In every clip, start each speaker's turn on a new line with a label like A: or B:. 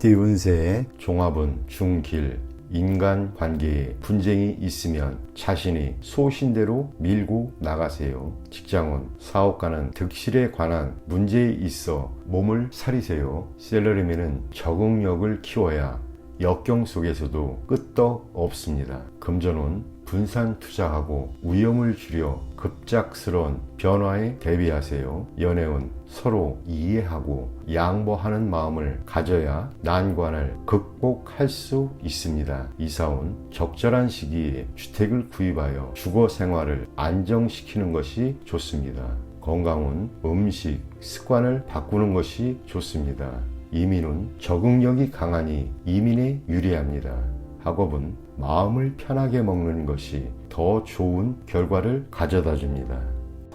A: 헛띠 운세의 종합은 중길. 인간관계에 분쟁이 있으면 자신이 소신대로 밀고 나가세요. 직장운, 사업가는 득실에 관한 문제에 있어 몸을 사리세요. 셀러리맨은 적응력을 키워야 역경 속에서도 끄떡 없습니다. 금전운, 분산 투자하고 위험을 줄여 급작스러운 변화에 대비하세요. 연애운, 서로 이해하고 양보하는 마음을 가져야 난관을 극복할 수 있습니다. 이사운, 적절한 시기에 주택을 구입하여 주거 생활을 안정시키는 것이 좋습니다. 건강운, 음식 습관을 바꾸는 것이 좋습니다. 이민운, 적응력이 강하니 이민에 유리합니다. 학업은 마음을 편하게 먹는 것이 더 좋은 결과를 가져다 줍니다.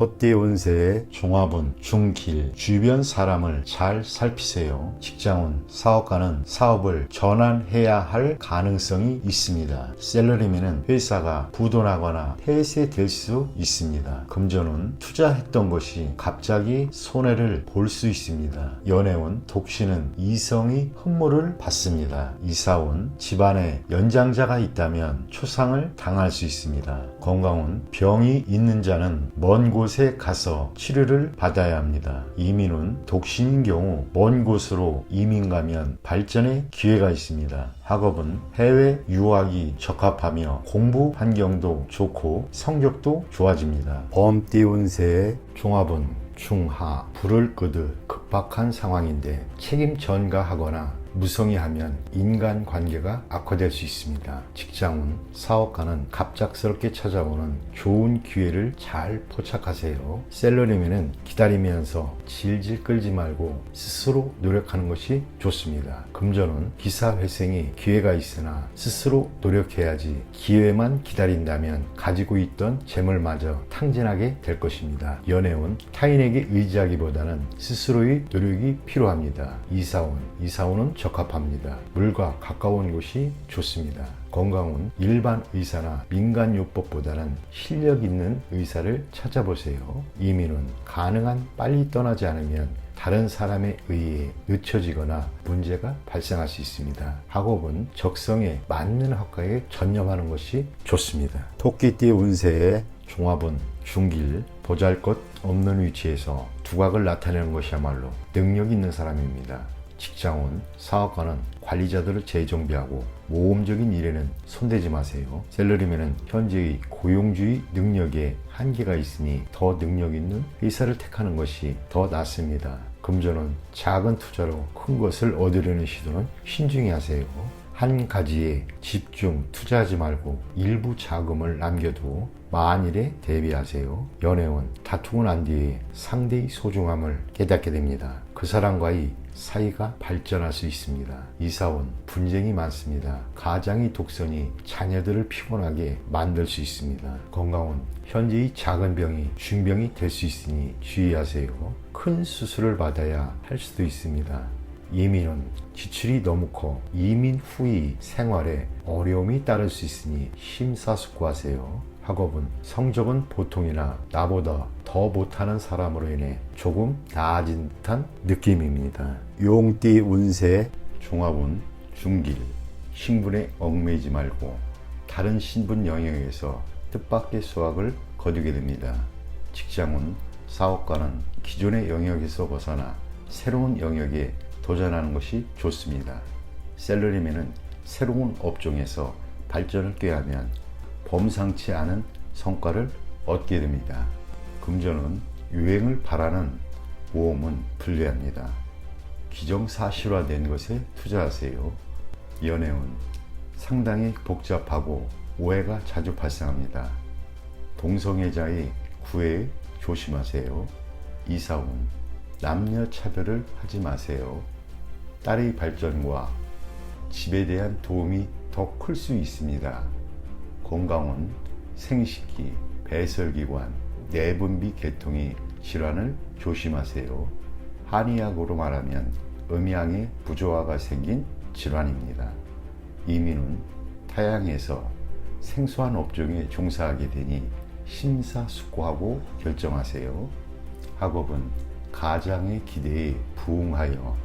A: 헛띠 운세의 종합은 중길. 주변 사람을 잘 살피세요. 직장운, 사업가는 사업을 전환해야 할 가능성이 있습니다. 셀러리맨은 회사가 부도나거나 폐쇄될 수 있습니다. 금전운, 투자했던 것이 갑자기 손해를 볼 수 있습니다. 연애운, 독신은 이성이 흠모를 받습니다. 이사운, 집안에 연장자가 있다면 초상을 당할 수 있습니다. 건강운, 병이 있는 자는 먼 곳에 가서 치료를 받아야 합니다. 이민운, 독신인 경우 먼 곳으로 이민 가면 발전의 기회가 있습니다. 학업은 해외 유학이 적합하며 공부 환경도 좋고 성적도 좋아집니다. 범띠 운세의 종합은 중하. 불을 끄듯 급박한 상황인데 책임 전가하거나 무성의하면 인간관계가 악화될 수 있습니다. 직장운, 사업가는 갑작스럽게 찾아오는 좋은 기회를 잘 포착하세요. 셀러리맨은 기다리면서 질질 끌지 말고 스스로 노력하는 것이 좋습니다. 금전운, 기사회생에 기회가 있으나 스스로 노력해야지 기회만 기다린다면 가지고 있던 재물마저 탕진하게 될 것입니다. 연애운, 타인에게 의지하기보다는 스스로의 노력이 필요합니다. 이사운은 적합합니다. 물과 가까운 곳이 좋습니다. 건강운, 일반 의사나 민간요법보다는 실력 있는 의사를 찾아보세요. 이민운, 가능한 빨리 떠나지 않으면 다른 사람에 의해 늦춰지거나 문제가 발생할 수 있습니다. 학업은 적성에 맞는 학과에 전념하는 것이 좋습니다. 토끼띠 운세의 종합은 중길. 보잘것 없는 위치에서 두각을 나타내는 것이야말로 능력 있는 사람입니다. 직장운, 사업가는 관리자들을 재정비하고 모험적인 일에는 손대지 마세요. 셀러리맨은 현재의 고용주의 능력에 한계가 있으니 더 능력 있는 회사를 택하는 것이 더 낫습니다. 금전은 작은 투자로 큰 것을 얻으려는 시도는 신중히 하세요. 한 가지에 집중 투자하지 말고 일부 자금을 남겨두고 만일에 대비하세요. 연애운, 다투고 난 뒤에 상대의 소중함을 깨닫게 됩니다. 그 사람과의 사이가 발전할 수 있습니다. 이사운, 분쟁이 많습니다. 가장의 독선이 자녀들을 피곤하게 만들 수 있습니다. 건강운, 현재의 작은 병이 중병이 될 수 있으니 주의하세요. 큰 수술을 받아야 할 수도 있습니다. 이민은 지출이 너무 커 이민 후의 생활에 어려움이 따를 수 있으니 심사숙고하세요. 학업은 성적은 보통이나 나보다 더 못하는 사람으로 인해 조금 나아진 듯한 느낌입니다. 용띠 운세 종합은 중길. 신분에 얽매이지 말고 다른 신분 영역에서 뜻밖의 수확을 거두게 됩니다. 직장운, 사업가는 기존의 영역에서 벗어나 새로운 영역에 도전하는 것이 좋습니다. 셀러리맨은 새로운 업종에서 발전을 꾀하면 범상치 않은 성과를 얻게 됩니다. 금전은 유행을 바라는 모험은 불리합니다. 기정사실화된 것에 투자하세요. 연애운, 상당히 복잡하고 오해가 자주 발생합니다. 동성애자의 구애에 조심하세요. 이사운, 남녀 차별을 하지 마세요. 딸의 발전과 집에 대한 도움이 더 클 수 있습니다. 건강은 생식기, 배설기관, 내분비 계통의 질환을 조심하세요. 한의학으로 말하면 음양의 부조화가 생긴 질환입니다. 이민은 타향에서 생소한 업종에 종사하게 되니 심사숙고하고 결정하세요. 학업은 가장의 기대에 부응하여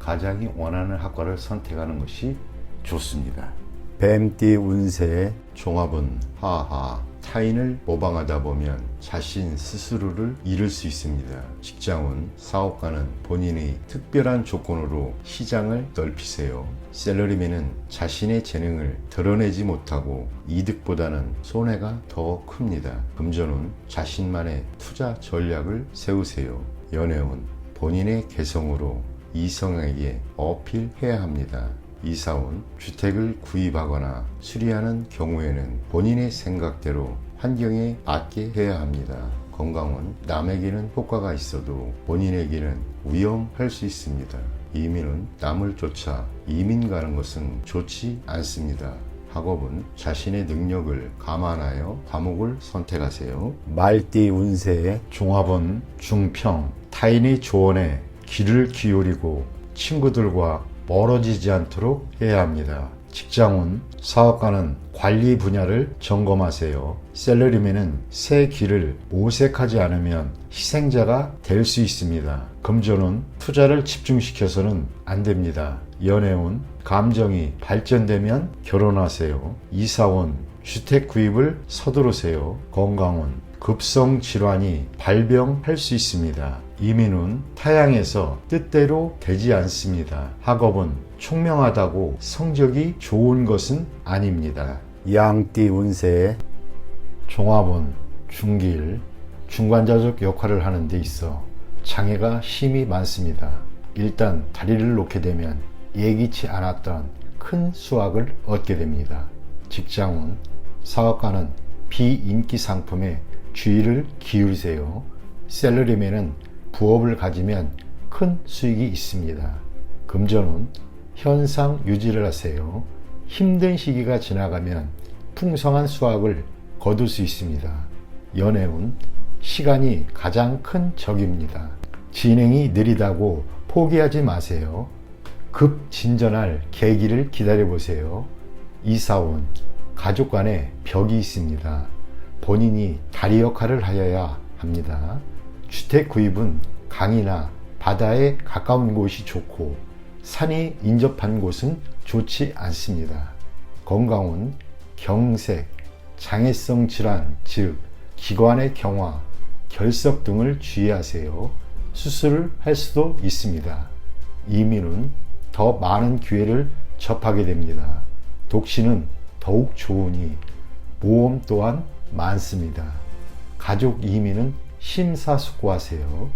A: 가장이 원하는 학과를 선택하는 것이 좋습니다. 뱀띠 운세 종합은 하하. 타인을 모방하다 보면 자신 스스로를 잃을 수 있습니다. 직장운 사업가는 본인의 특별한 조건으로 시장을 넓히세요. 셀러리맨은 자신의 재능을 드러내지 못하고 이득보다는 손해가 더 큽니다. 금전운 자신만의 투자 전략을 세우세요. 연애운 본인의 개성으로 이성에게 어필해야 합니다. 이사운 주택을 구입하거나 수리하는 경우에는 본인의 생각대로 환경에 맞게 해야 합니다. 건강은 남에게는 효과가 있어도 본인에게는 위험할 수 있습니다. 이민은 남을 쫓아 이민 가는 것은 좋지 않습니다. 학업은 자신의 능력을 감안하여 과목을 선택하세요. 말띠 운세 종합은 중평. 타인의 조언에 귀를 기울이고 친구들과 멀어지지 않도록 해야 합니다. 직장운 사업가는 관리 분야를 점검하세요. 셀러리맨은 새 길을 모색하지 않으면 희생자가 될 수 있습니다. 금전운 투자를 집중시켜서는 안 됩니다. 연애운 감정이 발전되면 결혼하세요. 이사운 주택 구입을 서두르세요. 건강운 급성 질환이 발병할 수 있습니다. 이민운 타향에서 뜻대로 되지 않습니다. 학업은 총명하다고 성적이 좋은 것은 아닙니다. 양띠 운세 종합은 중길 중간자적 역할을 하는 데 있어 장애가 심히 많습니다. 일단 다리를 놓게 되면 예기치 않았던 큰 수확을 얻게 됩니다. 직장운 사업가는 비인기 상품에 주의를 기울이세요. 셀러리맨은 부업을 가지면 큰 수익이 있습니다. 금전운 현상 유지를 하세요. 힘든 시기가 지나가면 풍성한 수확을 거둘 수 있습니다. 연애운 시간이 가장 큰 적입니다. 진행이 느리다고 포기하지 마세요. 급 진전할 계기를 기다려보세요. 이사운 가족 간에 벽이 있습니다. 본인이 다리 역할을 하여야 합니다. 주택 구입은 강이나 바다에 가까운 곳이 좋고 산이 인접한 곳은 좋지 않습니다. 건강은 경색, 장애성 질환, 즉 기관의 경화, 결석 등을 주의하세요. 수술을 할 수도 있습니다. 이민은 더 많은 기회를 접하게 됩니다. 독신은 더욱 좋으니 모험 또한 많습니다. 가족 이민은 심사숙고하세요.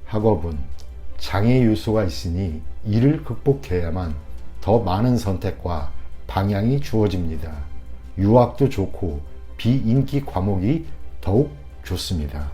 A: 학업은 장애 요소가 있으니 이를 극복해야만 더 많은 선택과 방향이 주어집니다. 유학도 좋고 비인기 과목이 더욱 좋습니다.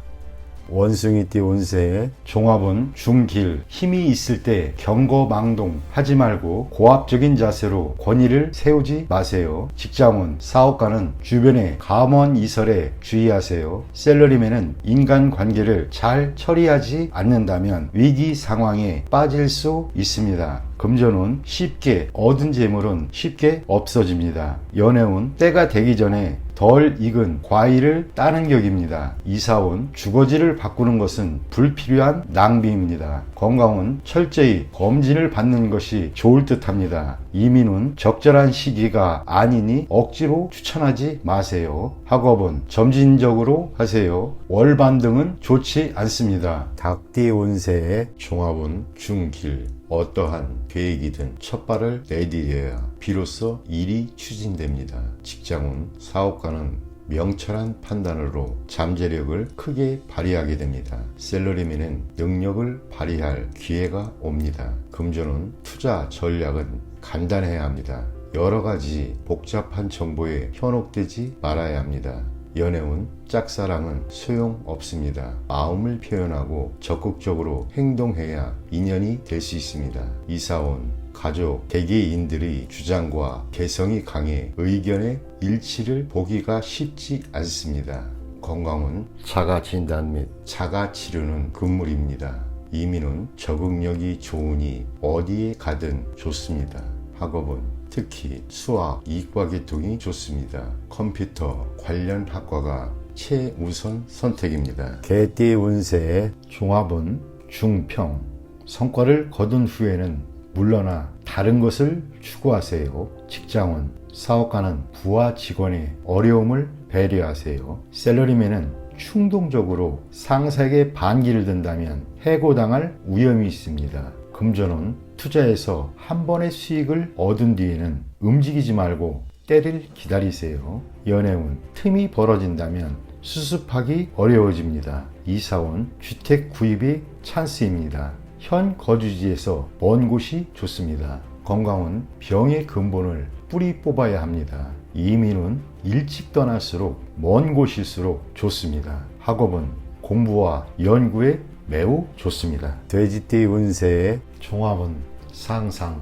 A: 원숭이띠 운세 종합은 중길 힘이 있을 때 경거망동 하지 말고 고압적인 자세로 권위를 세우지 마세요. 직장운 사업가는 주변의 감언이설에 주의하세요. 셀러리맨은 인간관계를 잘 처리하지 않는다면 위기 상황에 빠질 수 있습니다. 금전운 쉽게 얻은 재물은 쉽게 없어집니다. 연애운 때가 되기 전에 덜 익은 과일을 따는 격입니다. 이사운 주거지를 바꾸는 것은 불필요한 낭비입니다. 건강은 철저히 검진을 받는 것이 좋을 듯 합니다. 이민은 적절한 시기가 아니니 억지로 추천하지 마세요. 학업은 점진적으로 하세요. 월반등은 좋지 않습니다. 닭띠 운세의 종합은 중길 어떠한 계획이든 첫 발을 내디뎌야 비로소 일이 추진됩니다. 직장운 사업가는 명철한 판단으로 잠재력을 크게 발휘하게 됩니다. 셀러리맨은 능력을 발휘할 기회가 옵니다. 금전운 투자 전략은 간단해야 합니다. 여러 가지 복잡한 정보에 현혹되지 말아야 합니다. 연애운 짝사랑은 소용없습니다. 마음을 표현하고 적극적으로 행동해야 인연이 될 수 있습니다. 이사온 가족, 개개인들의 주장과 개성이 강해 의견의 일치를 보기가 쉽지 않습니다. 건강은 자가 진단 및 자가 치료는 금물입니다. 이민은 적응력이 좋으니 어디에 가든 좋습니다. 학업은 특히 수학, 이과 계통이 좋습니다. 컴퓨터 관련 학과가 최우선 선택입니다. 개띠 운세의 종합은 중평. 성과를 거둔 후에는 물러나 다른 것을 추구하세요. 직장원, 사업가는 부하 직원의 어려움을 배려하세요. 샐러리맨은 충동적으로 상사에게 반기를 든다면 해고당할 위험이 있습니다. 금전운, 투자해서 한 번의 수익을 얻은 뒤에는 움직이지 말고 때를 기다리세요. 연애운, 틈이 벌어진다면 수습하기 어려워집니다. 이사운, 주택 구입의 찬스입니다. 현 거주지에서 먼 곳이 좋습니다. 건강은 병의 근본을 뿌리 뽑아야 합니다. 이민은 일찍 떠날수록 먼 곳일수록 좋습니다. 학업은 공부와 연구에 매우 좋습니다. 돼지띠 운세의 종합은 상상,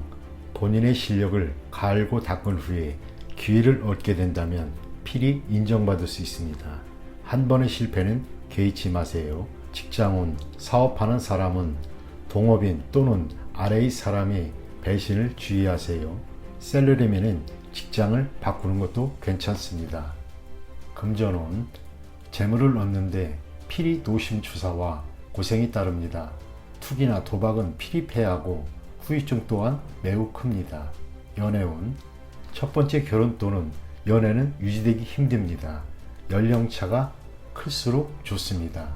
A: 본인의 실력을 갈고 닦은 후에 기회를 얻게 된다면 필히 인정받을 수 있습니다. 한 번의 실패는 개의치 마세요. 직장운, 사업하는 사람은 동업인 또는 아래의 사람의 배신을 주의하세요. 샐러리맨은 직장을 바꾸는 것도 괜찮습니다. 금전운, 재물을 얻는데 필히 노심초사와 고생이 따릅니다. 투기나 도박은 필히 패하고 후유증 또한 매우 큽니다. 연애운, 첫 번째 결혼 또는 연애는 유지되기 힘듭니다. 연령차가 클수록 좋습니다.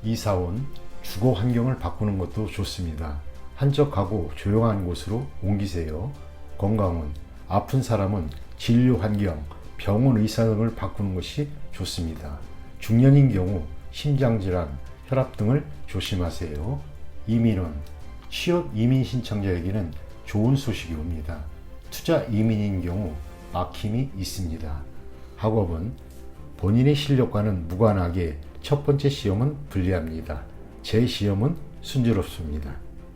A: 이사운, 주거 환경을 바꾸는 것도 좋습니다. 한적하고 조용한 곳으로 옮기세요. 건강운, 아픈 사람은 진료 환경, 병원 의사 등을 바꾸는 것이 좋습니다. 중년인 경우 심장질환, 혈압 등을 조심하세요. 이민은, 취업 이민 신청자에게는 좋은 소식이 옵니다. 투자 이민인 경우 막힘이 있습니다. 학업은 본인의 실력과는 무관하게 첫 번째 시험은 불리합니다. 제 시험은 순조롭습니다.